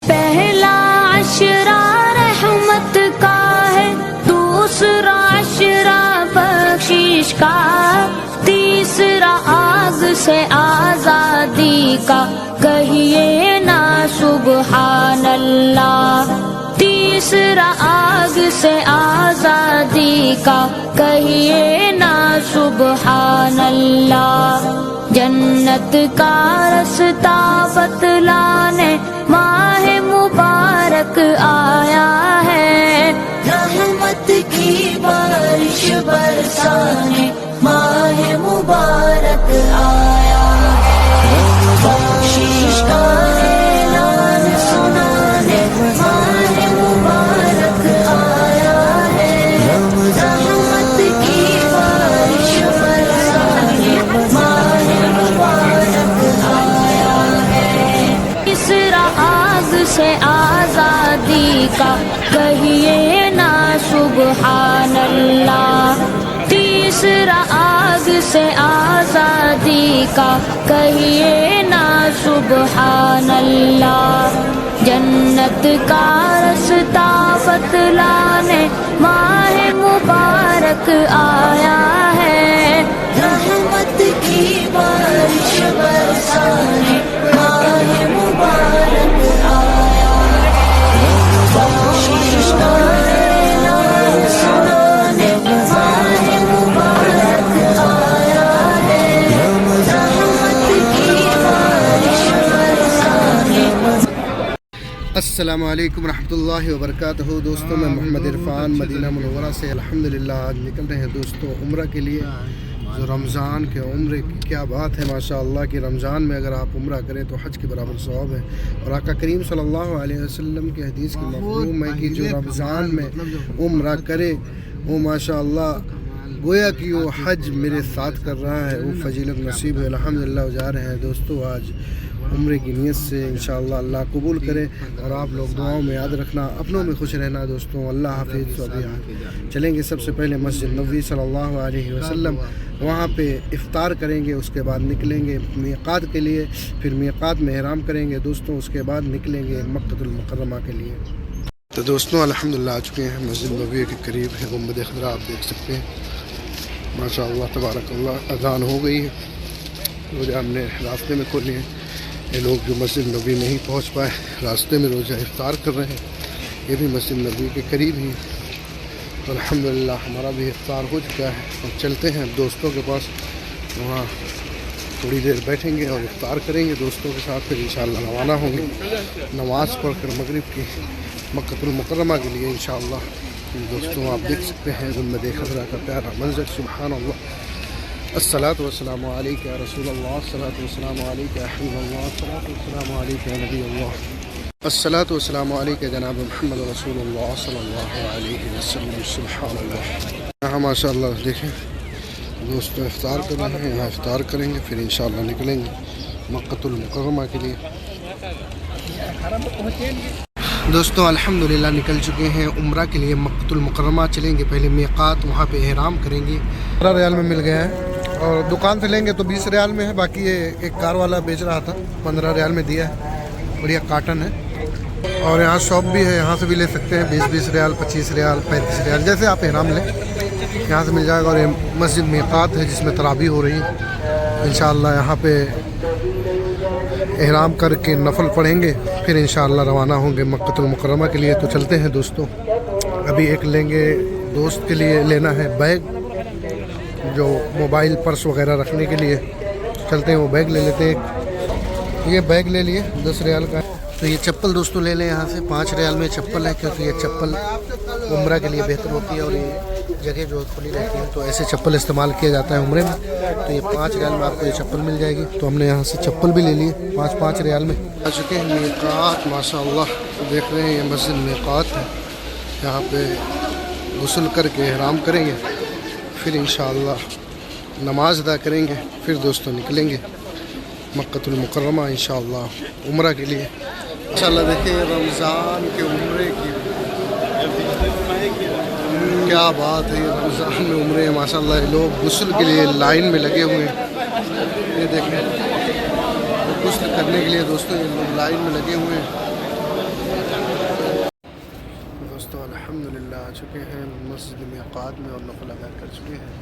पहला अशरा रहमत का है, दूसरा अशरा बख्शिश का, तीसरा आग से आजादी का, कहिए ना सुबहान अल्लाह। तीसरा आग से आजादी का, कहिए ना सुबहान अल्लाह। जन्नत का रास्ता बतलाने माह मुबारक आया है, रहमत की बारिश बरसाने माह मुबारक आया है। बख्शिश का ऐलान सुनाने माह मुबारक आया है, रहमत की बारिश बरसाने माह मुबारक आया है। तीसरा आग से आजादी का, कहिए ना सुबहान अल्लाह। तीसरा आग से आजादी का, कहिए ना सुबहान अल्लाह। जन्नत का रास्ता बतलाने माह मुबारक आया है, रहमत की बारिश बरसाने माह मुबारक आया है। बख्शिश का ऐलान सुनाने माह मुबारक आया है, रहमत की बारिश बरसाने। अस्सलामु अलैकुम रहमतुल्लाहि व बरकातहू। दोस्तों, मैं मोहम्मद इरफान मदीना मुनव्वरा से अल्हम्दुलिल्लाह आज निकल रहे हैं दोस्तों उम्रा के लिए। जो रमज़ान के उम्रे की क्या बात है माशाअल्लाह कि रमज़ान में अगर आप उम्रा करें तो हज के बराबर सवाब है। और आका करीम सल्लल्लाहु अलैहि वसल्लम की हदीस की मफ़हूम है कि जो रमज़ान में उम्रा करे वो माशाअल्लाह गोया कि वो हज मेरे साथ कर रहा है, वो फजीलत नसीब है। अल्हम्दुलिल्लाह जा रहे हैं दोस्तों आज उम्रे की नीयत से। इंशाअल्लाह अल्लाह कबूल करे और आप लोग दुआओं में याद रखना, अपनों में खुश रहना दोस्तों। अल्लाह हाफिज़। तो अभी चलेंगे सबसे पहले मस्जिद नबवी सल्लल्लाहु अलैहि वसल्लम, वहाँ पे इफ्तार करेंगे, उसके बाद निकलेंगे मीक़ात के लिए, फिर मीक़ात में ihram करेंगे दोस्तों, उसके बाद निकलेंगे मक्कतुल मुकर्रमा के लिए। तो दोस्तों अल्हम्दुलिल्लाह आ चुके हैं मस्जिद नबवी के करीब है गुंबद खज़रा, आप देख सकते हैं माशाअल्लाह तबारकल्लाह। अज़ान हो गई है, रोज़ा हमने रास्ते में खोले हैं। ये लोग जो मस्जिद नबी नहीं पहुंच पाए रास्ते में रोज़ा इफ्तार कर रहे हैं, ये भी मस्जिद नबी के करीब ही। तो अल्हम्दुलिल्लाह हमारा भी इफ्तार हो चुका है और चलते हैं दोस्तों के पास, वहाँ थोड़ी देर बैठेंगे और इफ्तार करेंगे दोस्तों के साथ, फिर इंशाअल्लाह रवाना होंगे नमाज़ पढ़कर मगरिब की मक्कतुल मुकर्रमा के लिए इंशाअल्लाह। दोस्तों आप देख सकते हैं गुंबद खज़रा का प्यारा मंजर, सुबहानअल्लाह। अस्सलातु वस्सलामु अलैका या रसूलल्लाह, अस्सलातु वस्सलामु अलैका या हबीबल्लाह, अस्सलातु वस्सलामु अलैका या नबीअल्लाह, अस्सलातु वस्सलामु अलैका जनाब मुहम्मद रसूलुल्लाह सल्लल्लाहु अलैहि वसल्लम। सुबहानअल्लाह। यहाँ माशाअल्लाह देखें दोस्तों इफ्तार कर रहे हैं, यहाँ इफ्तार करेंगे फिर इंशाअल्लाह निकलेंगे मक्कतुल मुकर्रमा के लिए। दोस्तों अल्हम्दुलिल्लाह निकल चुके हैं उम्रा के लिए मक्कतुल मुकर्रमा। चलेंगे पहले मीक़ात, वहाँ पे ihram करेंगे। 15 रियाल में मिल गया है और दुकान से लेंगे तो 20 रियाल में है, बाकी ये एक कार वाला बेच रहा था 15 रियाल में दिया है। बढ़िया काटन है और यहाँ शॉप भी है, यहाँ से भी ले सकते हैं 20-20 रियाल, 25 रियाल, 35 रियाल, जैसे आप ihram लें यहाँ से मिल जाएगा। और ये मस्जिद मीक़ात है जिसमें तरावी हो रही है। इंशाअल्लाह यहाँ पे ihram करके नफल पढ़ेंगे, फिर इंशाअल्लाह रवाना होंगे मक्कतुल मुकर्रमा के लिए। तो चलते हैं दोस्तों। अभी एक लेंगे दोस्त के लिए, लेना है बैग, जो मोबाइल पर्स वगैरह रखने के लिए। चलते हैं वो बैग ले लेते हैं। ये बैग ले लिए 10 रियाल का। तो ये चप्पल दोस्तों ले लें यहाँ से, 5 रियाल में चप्पल है, क्योंकि ये चप्पल उम्रा के लिए बेहतर होती है और ये जगह जो खुली रहती है तो ऐसे चप्पल इस्तेमाल किया जाता है उम्रे में। तो ये 5 रियाल में आपको ये चप्पल मिल जाएगी। तो हमने यहाँ से चप्पल भी ले लिए 5-5 रियाल में। आ चुके हैं मीक़ात माशाअल्लाह, देख रहे हैं ये मस्जिद मीक़ात है। यहाँ पे गुस्ल करके ihram करेंगे, फिर इंशाअल्लाह नमाज अदा करेंगे, फिर दोस्तों निकलेंगे मक्कतुल मुकर्रमा इंशाअल्लाह उम्रा के लिए। इंशाअल्लाह देखिए रमज़ान के उम्रे की क्या बात है, ये रमज़ान में उम्रे हैं माशाअल्लाह। लोग गुस्ल के लिए लाइन में लगे हुए हैं, ये देखें गुस्ल करने के लिए दोस्तों ये लोग लाइन में लगे हुए हैं। अल्हम्दुलिल्लाह आ चुके हैं मस्जिद मिक़ात में और नफ़ल अदा कर चुके हैं।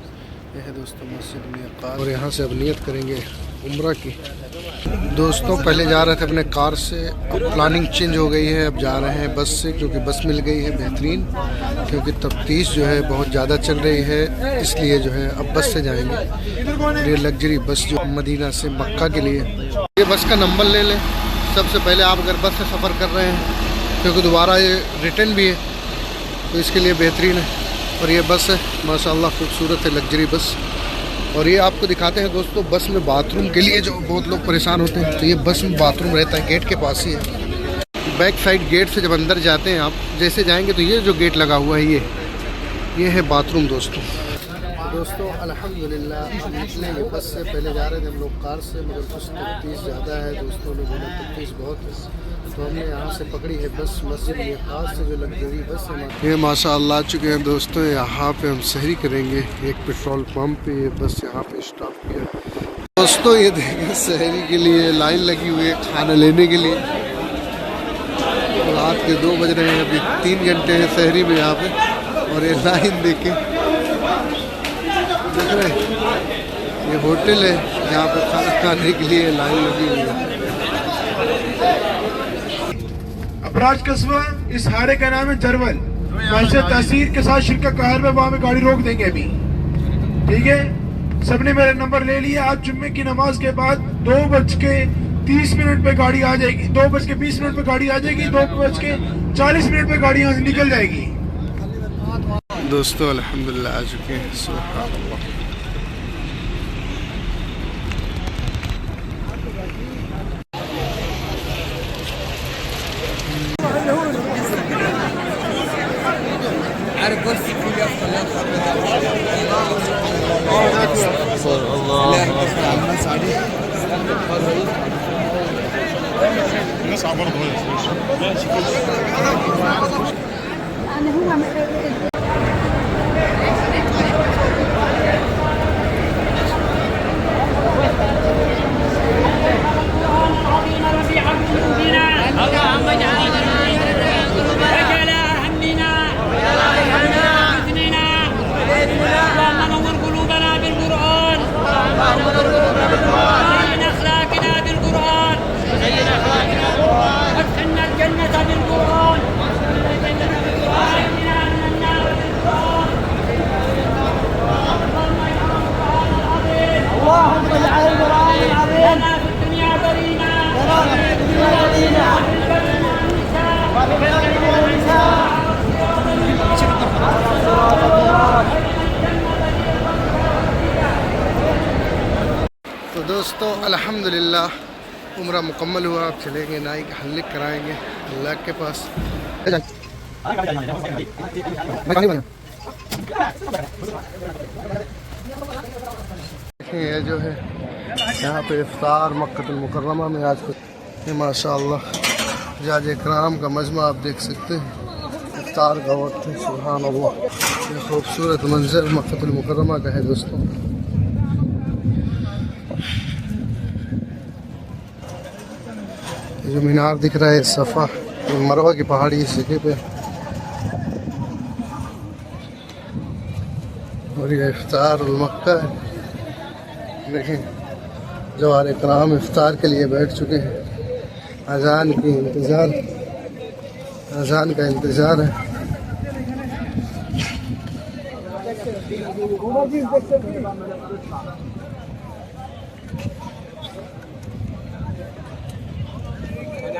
यह है दोस्तों मस्जिद मिक़ात और यहाँ से अब नियत करेंगे उम्रा की। दोस्तों पहले जा रहे थे अपने कार से, अब प्लानिंग चेंज हो गई है, अब जा रहे हैं बस से, क्योंकि बस मिल गई है बेहतरीन, क्योंकि तफ्तीश जो है बहुत ज़्यादा चल रही है, इसलिए जो है अब बस से जाएंगे। ये लग्जरी बस जो मदीना से मक्का के लिए, ये बस का नंबर ले लें सबसे पहले आप अगर बस से सफ़र कर रहे हैं, क्योंकि दोबारा ये रिटर्न भी है तो इसके लिए बेहतरीन है। और ये बस है माशाल्लाह खूबसूरत है लग्जरी बस। और ये आपको दिखाते हैं दोस्तों बस में बाथरूम के लिए जो बहुत लोग परेशान होते हैं, तो ये बस में बाथरूम रहता है, गेट के पास ही है। बैक साइड गेट से जब अंदर जाते हैं आप, जैसे जाएंगे तो ये जो गेट लगा हुआ है ये है बाथरूम दोस्तों अल्हम्दुलिल्लाह हम निकले ये बस से। पहले जा रहे थे हम लोग कार से, मगर कुछ तफ्तीश ज़्यादा है, दोस्तों ने बोला तफ्तीश बहुत है, तो हमने यहाँ से पकड़ी है बस मस्जिद मिक़ात से जो लग्जरी बस है। ये माशाअल्लाह आ चुके हैं दोस्तों, यहाँ पे हम सहरी करेंगे एक पेट्रोल पंप पे, ये बस यहाँ पे स्टॉप किया। दोस्तों ये देखें सहरी के लिए लाइन लगी हुई है खाना लेने के लिए। रात के 2 बज रहे हैं, अभी 3 घंटे हैं सहरी में यहाँ पे, और ये लाइन देखें देख रहे हैं, ये होटल है जहाँ पे खाना खाने के लिए लाइन लगी हुई है। अपराज कस्बा इस हारे का नाम है जरवल। वैसे तहसील के साथ शिरका कहर में वहाँ में गाड़ी रोक देंगे अभी, ठीक है। सबने मेरा नंबर ले लिया। आज जुम्मे की नमाज के बाद 2:30 पे गाड़ी आ जाएगी, 2:20 पे गाड़ी आ जाएगी, 2:40 पे गाड़ी यहाँ से निकल जाएगी। दोस्तों अल्हम्दुलिल्लाह आ चुके हैं, सुभान अल्लाह। तो दोस्तों अल्हम्दुलिल्लाह उम्रा मुकम्मल हुआ। आप चलेंगे नाई का हल्क कराएंगे अल्लाह के पास। ये जो है यहाँ पे इफ्तार मक्कतुल मुकर्रमा में आज ये माशाअल्लाह जाज इकराम का मजमा आप देख सकते हैं। इफ्तार का वक्त है, सुभान अल्लाह। ये खूबसूरत मंजर मक्कतुल मुकर्रमा का है दोस्तों। जो मीनार दिख रहा है सफ़ा, मरवा की पहाड़ी इस जगह पे, और ये इफ्तार मक्का है। लेकिन जवार इकराम इफ्तार के लिए बैठ चुके हैं, अजान का इंतज़ार है।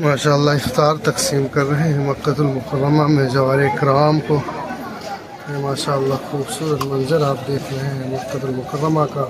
माशाअल्लाह इफ्तार तकसीम कर रहे हैं मक्कतुल मुकर्रमा में जवार इकराम को। माशाअल्लाह खूबसूरत मंजर आप देख रहे हैं मक्कतुल मुकर्रमा का।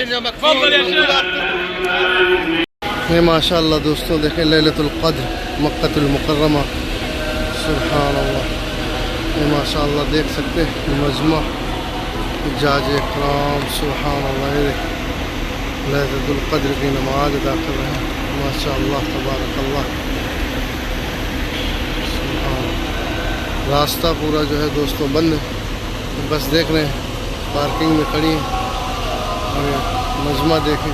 ये माशाअल्लाह दोस्तों देखें लैलतुल क़द्र मक्कतुल मुकर्रमा सुभान अल्लाह। ये माशाअल्लाह देख सकते हैं मजमा जाज इकराम सुभान अल्लाह। ये लैलतुल क़द्र की नमाज अदा कर रहे हैं माशाअल्लाह तबारकल्लाह। रास्ता पूरा जो है दोस्तों बंद है, बस देख रहे हैं पार्किंग में खड़ी है। मजमा देखें